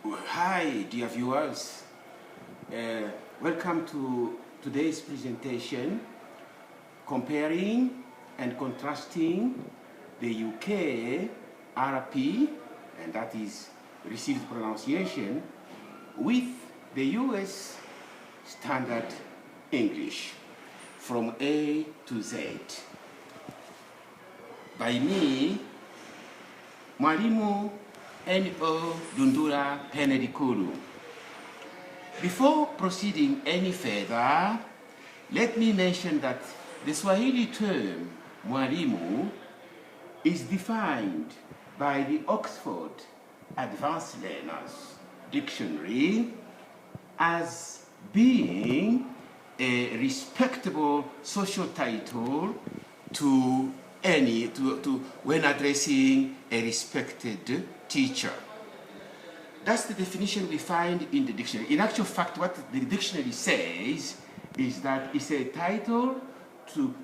Hi, dear viewers. Welcome to today's presentation comparing and contrasting the UK RP, and that is received pronunciation, with the US Standard English from A to Z. By me, Mwalimu N.O. Dundura Penedikulu. Before proceeding any further, let me mention that the Swahili term Mwalimu is defined by the Oxford Advanced Learners Dictionary as being a respectable social title to when addressing a respected teacher. That's the definition we find in the dictionary. In actual fact, what the dictionary says is that it's a title to,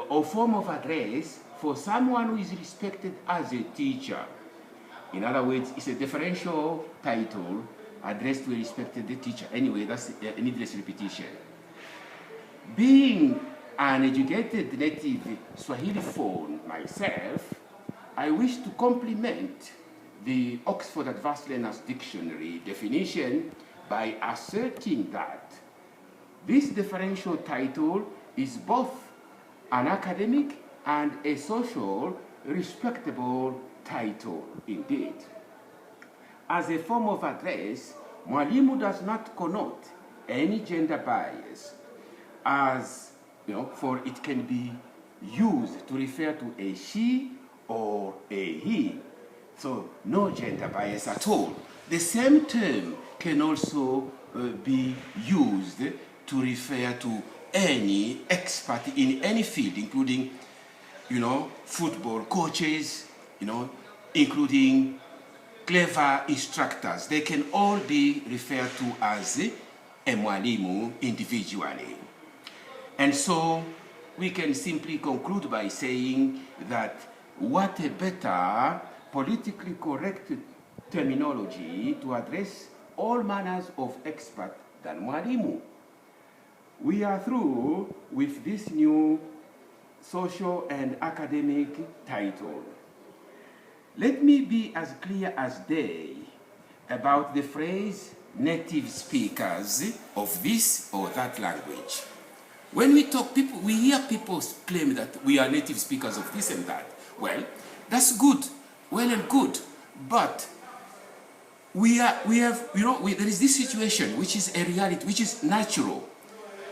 or form of address for someone who is respected as a teacher. In other words, it's a differential title addressed to a respected teacher. Anyway, that's a needless repetition. Being an educated native Swahiliphone myself, I wish to complement the Oxford Advanced Learners Dictionary definition by asserting that this differential title is both an academic and a social, respectable title indeed. As a form of address, Mwalimu does not connote any gender bias, as for it can be used to refer to a she or a he. So no gender bias at all. The same term can also be used to refer to any expert in any field, including, football coaches, including clever instructors. They can all be referred to as a Mwalimu individually. And so we can simply conclude by saying that what a better politically correct terminology to address all manners of expert than Mwalimu. We are through with this new social and academic title. Let me be as clear as day about the phrase native speakers of this or that language. When we talk, we hear people claim that we are native speakers of this and that. Well, that's good, well and good, but there is this situation which is a reality, which is natural.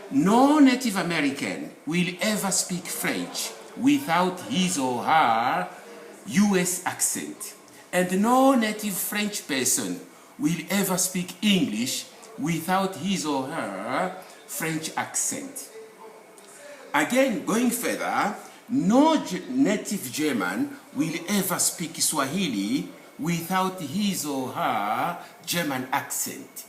No Native American will ever speak French without his or her US accent, and no native French person will ever speak English without his or her French accent. Again, going further, no native German will ever speak Swahili without his or her German accent.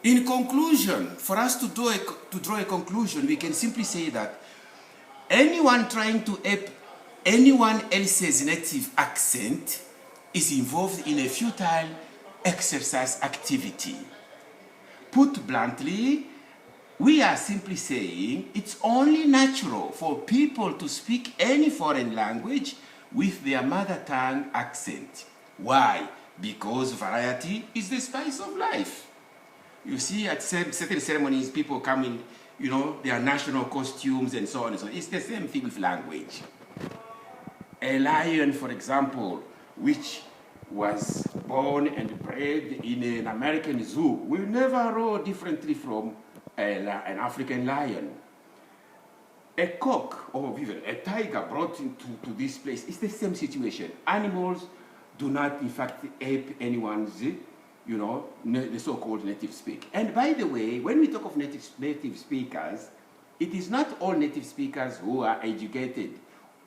In conclusion, for us to draw a conclusion, we can simply say that anyone trying to ape anyone else's native accent is involved in a futile exercise activity. Put bluntly, we are simply saying it's only natural for people to speak any foreign language with their mother tongue accent. Why? Because variety is the spice of life. You see, at certain ceremonies, people come in, their national costumes and so on and so on. It's the same thing with language. A lion, for example, which was born and bred in an American zoo, will never roar differently from an African lion. A cock or even a tiger brought into this place, it's the same situation. Animals do not, in fact, ape anyone's, the so-called native speak. And by the way, when we talk of native speakers, it is not all native speakers who are educated.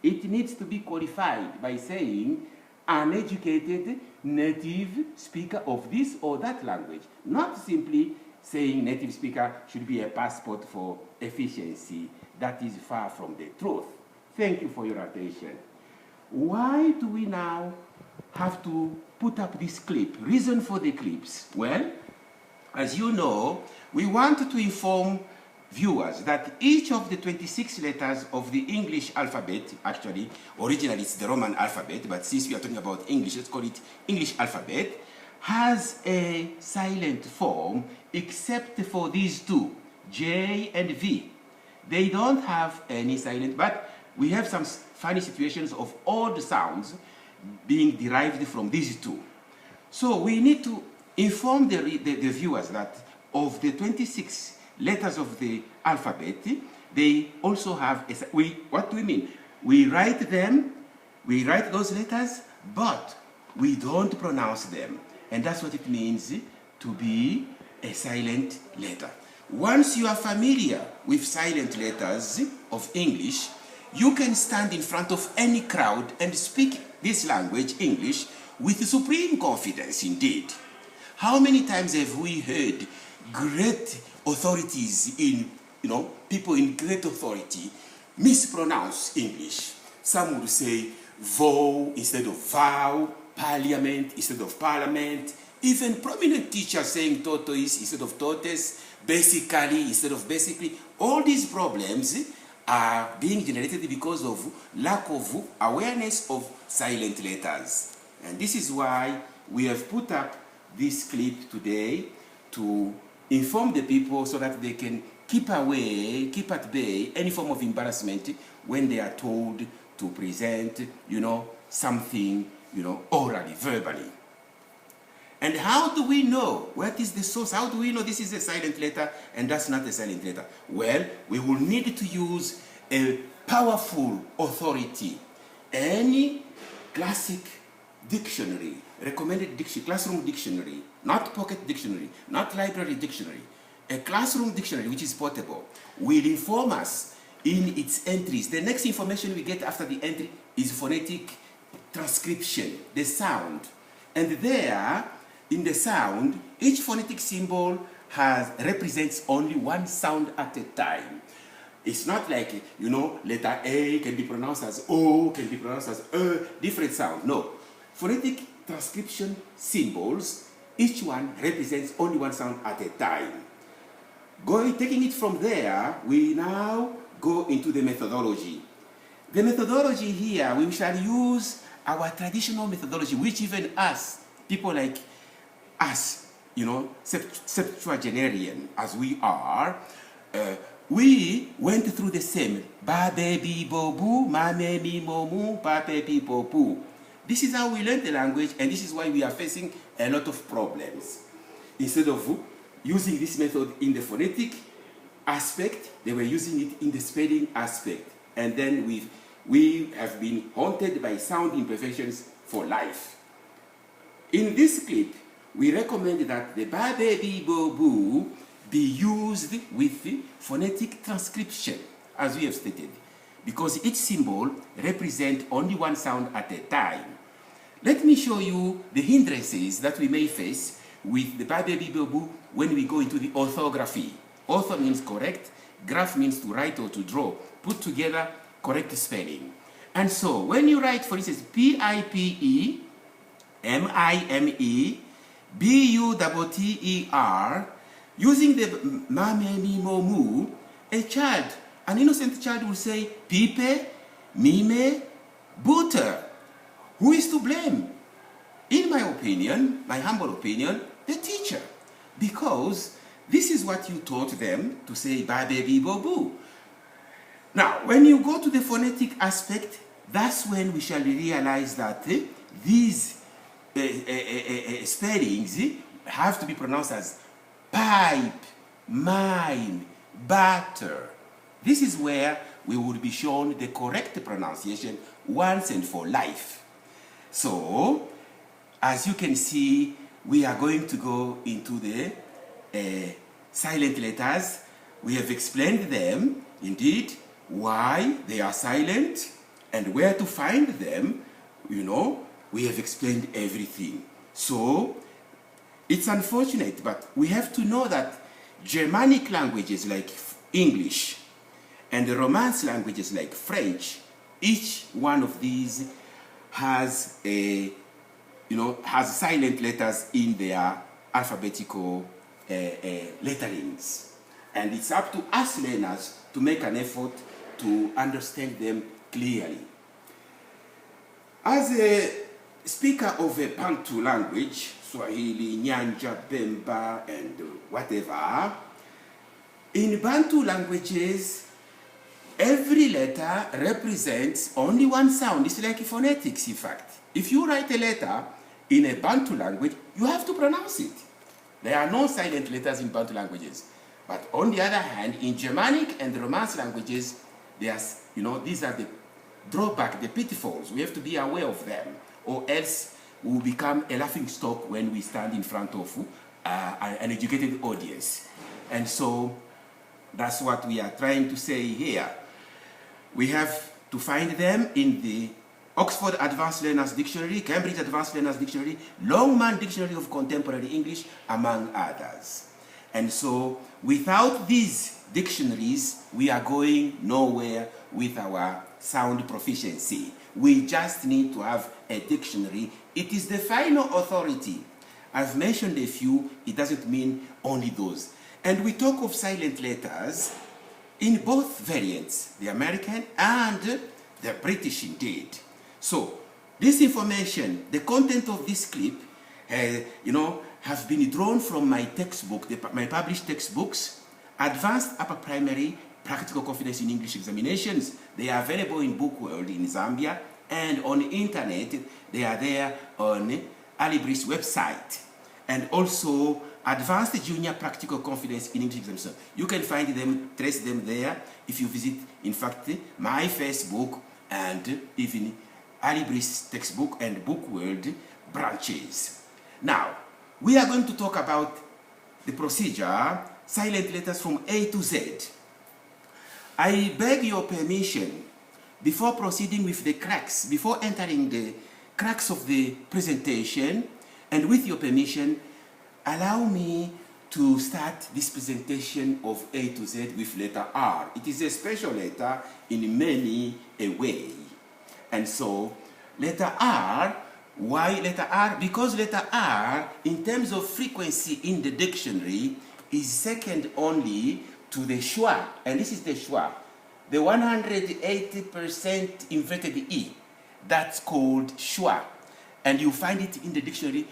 It needs to be qualified by saying an educated native speaker of this or that language, not simply saying native speaker should be a passport for efficiency. That is far from the truth. Thank you for your attention. Why do we now have to put up this clip. Reason for the clips? Well, as you know, we want to inform viewers that each of the 26 letters of the English alphabet, actually, originally it's the Roman alphabet, but since we are talking about English, let's call it English alphabet, has a silent form except for these two, J and V. They don't have any silent, but we have some funny situations of odd sounds being derived from these two. So we need to inform the viewers that of the 26 letters of the alphabet, they also have, what do we mean? We write those letters, but we don't pronounce them. And that's what it means to be a silent letter. Once you are familiar with silent letters of English, you can stand in front of any crowd and speak this language, English, with supreme confidence indeed. How many times have we heard great authorities people in great authority mispronounce English? Some would say vow instead of vow, parliament instead of parliament, even prominent teachers saying tortoise instead of tortoise, basically instead of basically. All these problems are being generated because of lack of awareness of silent letters. And this is why we have put up this clip today to inform the people so that they can keep at bay any form of embarrassment when they are told to present, something, orally, verbally. And how do we know? What is the source? How do we know this is a silent letter and that's not a silent letter? Well, we will need to use a powerful authority. Any classic dictionary, recommended dictionary, classroom dictionary, not pocket dictionary, not library dictionary, a classroom dictionary which is portable, will inform us in its entries. The next information we get after the entry is phonetic transcription, the sound. And there, in the sound, each phonetic symbol represents only one sound at a time. It's not like, letter A can be pronounced as O, can be pronounced as different sound. No. Phonetic transcription symbols, each one represents only one sound at a time. Taking it from there, we now go into the methodology. The methodology here, we shall use our traditional methodology, which even us, people like us, septuagenarian as we are, we went through the same. Ba, baby, bo, boo, ma, me, mi, mo, mu, pa, pe, pi, po, poo. This is how we learn the language, and this is why we are facing a lot of problems. Instead of using this method in the phonetic aspect, they were using it in the spelling aspect. And then we have been haunted by sound imperfections for life. In this clip, we recommend that the ba, baby, bo, boo be used with phonetic transcription, as we have stated, because each symbol represents only one sound at a time. Let me show you the hindrances that we may face with the ba, baby, bo, boo when we go into the orthography. Ortho means correct, graph means to write or to draw, put together correct spelling. And so when you write, for instance, P-I-P-E, M-I-M-E, B-U-T-T-E-R, using the ma, me, mi, mo, mu, an innocent child will say, pipe, mime, butter. Who is to blame? In my opinion, my humble opinion, the teacher. Because this is what you taught them to say, ba, baby, bo, boo. Now, when you go to the phonetic aspect, that's when we shall realize that these spellings have to be pronounced as pipe, mime, butter. This is where we will be shown the correct pronunciation once and for life. So, as you can see, we are going to go into the silent letters. We have explained them, indeed, why they are silent and where to find them. We have explained everything. So, it's unfortunate, but we have to know that Germanic languages like English and the Romance languages like French, each one of these has a has silent letters in their alphabetical letterings. And it's up to us learners to make an effort to understand them clearly. As a speaker of a Bantu language, Swahili, Nyanja, Bemba, and whatever, in Bantu languages, every letter represents only one sound. It's like phonetics, in fact. If you write a letter in a Bantu language, you have to pronounce it. There are no silent letters in Bantu languages. But on the other hand, in Germanic and Romance languages, there's, these are the drawback, the pitfalls. We have to be aware of them, or else we will become a laughing stock when we stand in front of an educated audience. And so that's what we are trying to say here. We have to find them in the Oxford Advanced Learners Dictionary, Cambridge Advanced Learners Dictionary, Longman Dictionary of Contemporary English, among others. And so without these dictionaries, we are going nowhere with our sound proficiency. We just need to have a dictionary. It is the final authority. I've mentioned a few. It doesn't mean only those. And we talk of silent letters in both variants, the American and the British indeed. So this information, the content of this clip, have been drawn from my textbook, my published textbooks, Advanced Upper Primary Practical Confidence in English Examinations. They are available in Bookworld in Zambia, and on the internet, they are there on Alibris website. And also, Advanced Junior Practical Confidence in English Examinations. You can find them, trace them there if you visit, in fact, my Facebook and even Alibris textbook and Bookworld branches. Now, we are going to talk about the procedure, silent letters from A to Z. I beg your permission, before proceeding with the cracks, before entering the cracks of the presentation, and with your permission, allow me to start this presentation of A to Z with letter R. It is a special letter in many a way. And so, letter R, why letter R? Because letter R, in terms of frequency in the dictionary, is second only to the schwa. And this is the schwa, the 180% inverted E. That's called schwa. And you find it in the dictionary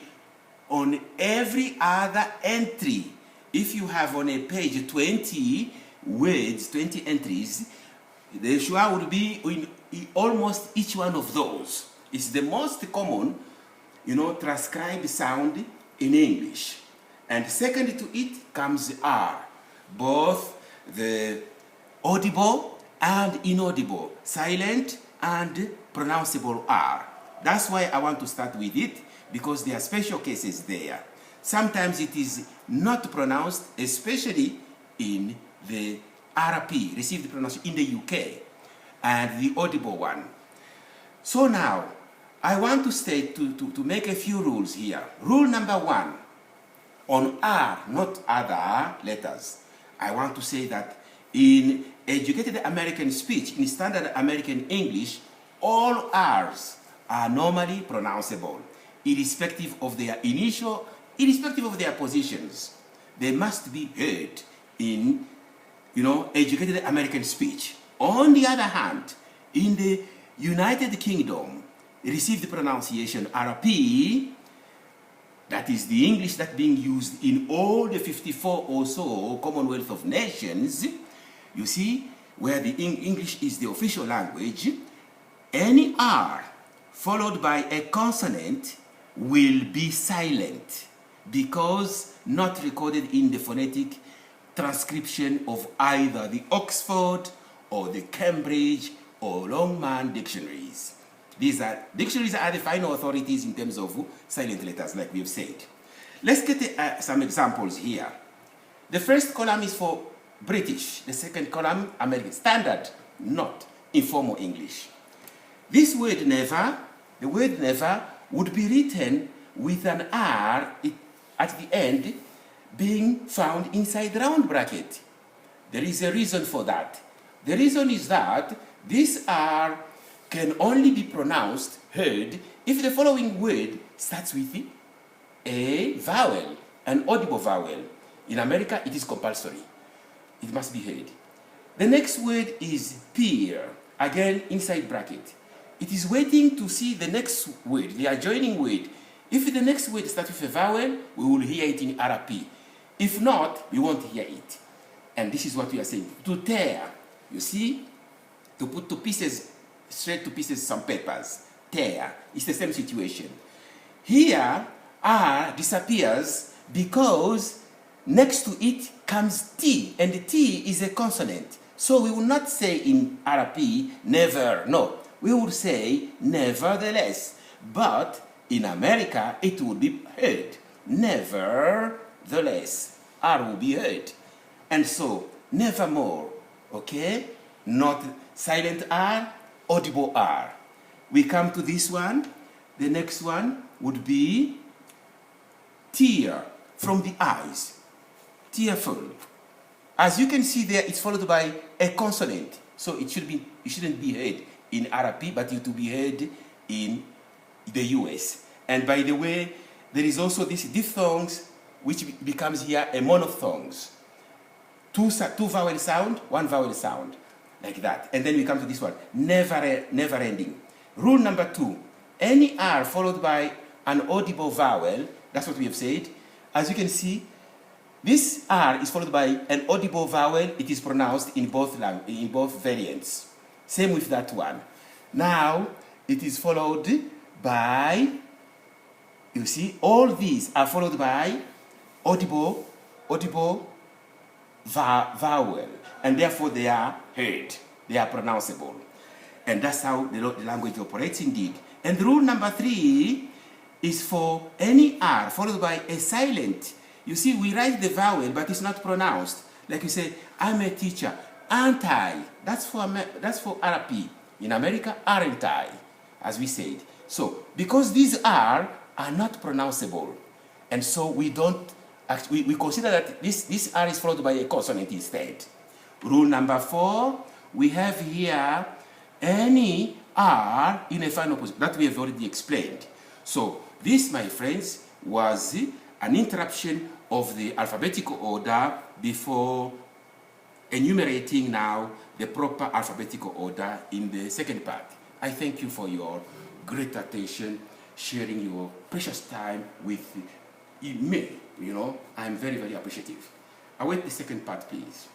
on every other entry. If you have on a page 20 words, 20 entries, the schwa would be in almost each one of those. It's the most common, transcribed sound in English. And second to it comes R, both the audible and inaudible, silent and pronounceable R. That's why I want to start with it, because there are special cases there. Sometimes it is not pronounced, especially in the RP, received pronunciation in the UK, and the audible one. So now, I want to state, to make a few rules here. Rule number one, on R, not other letters, I want to say that in educated American speech, in standard American English, all R's are normally pronounceable, irrespective of their irrespective of their positions. They must be heard in, educated American speech. On the other hand, in the United Kingdom, received pronunciation RP, that is the English that's being used in all the 54 or so Commonwealth of Nations, you see, where the English is the official language, any R followed by a consonant will be silent because not recorded in the phonetic transcription of either the Oxford or the Cambridge or Longman dictionaries. Dictionaries are the final authorities in terms of silent letters, like we have said. Let's get some examples here. The first column is for British. The second column, American. Standard, not informal English. This word never, the word never, would be written with an R at the end being found inside the round bracket. There is a reason for that. The reason is that this R can only be pronounced, heard, if the following word starts with a vowel, an audible vowel, in America it is compulsory. It must be heard. The next word is peer, again inside bracket. It is waiting to see the next word, the adjoining word. If the next word starts with a vowel, we will hear it in RP. If not, we won't hear it. And this is what we are saying. To tear, you see, to put to pieces, straight to pieces some papers. Tear. It's the same situation. Here, R disappears because next to it comes T, and the T is a consonant. So we will not say in RP, never, no. We would say, nevertheless. But in America, it would be heard. Nevertheless, R will be heard. And so, nevermore, okay? Not silent R, audible R. We come to this one. The next one would be tear, from the eyes. Tearful. As you can see there, it's followed by a consonant. So it shouldn't be heard in RP, but it will be heard in the US. And by the way, there is also this diphthongs, which becomes here a monophthongs. Two vowel sound, one vowel sound, like that. And then we come to this one, never ending. Rule number 2, any R followed by an audible vowel, that's what we have said. As you can see, this R is followed by an audible vowel. It is pronounced in both variants. Same with that one. Now, it is followed by, you see, all these are followed by audible vowel, and therefore they are heard, they are pronounceable. And that's how the language operates indeed. And rule number 3 is for any R followed by a silent. You see, we write the vowel, but it's not pronounced. Like you say, I'm a teacher, aren't I? That's for RP. In America, aren't I? As we said. So, because these are not pronounceable, and so we don't, we consider that this R is followed by a consonant instead. Rule number 4, we have here any R in a final position. That we have already explained. So, this, my friends, was an interruption of the alphabetical order before enumerating now the proper alphabetical order in the second part. I thank you for your great attention, sharing your precious time with me. You know, I'm very, very appreciative. Await the second part, please.